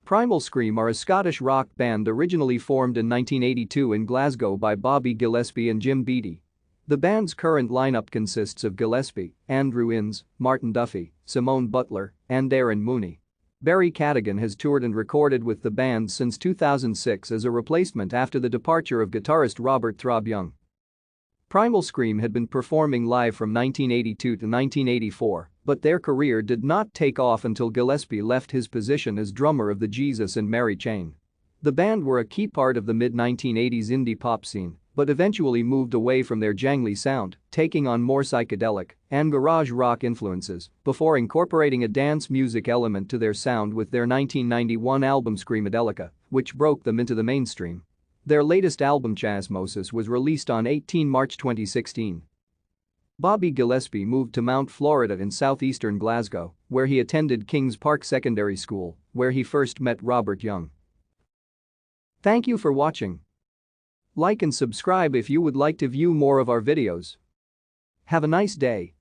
Primal Scream are a Scottish rock band originally formed in 1982 in Glasgow by Bobby Gillespie and Jim Beattie. The band's current lineup consists of Gillespie, Andrew Innes, Martin Duffy, Simone Butler, and Darrin Mooney. Barrie Cadogan has toured and recorded with the band since 2006 as a replacement after the departure of guitarist Robert Throb Young. Primal Scream had been performing live from 1982 to 1984, but their career did not take off until Gillespie left his position as drummer of the Jesus and Mary Chain. The band were a key part of the mid-1980s indie pop scene, but eventually moved away from their jangly sound, taking on more psychedelic and garage rock influences before incorporating a dance music element to their sound with their 1991 album Screamadelica, which broke them into the mainstream. Their latest album Chasmosis was released on 18 March 2016. Bobby Gillespie moved to Mount Florida in southeastern Glasgow, where he attended Kings Park Secondary School, where he first met Robert Young. Thank you for watching. Like and subscribe if you would like to view more of our videos. Have a nice day.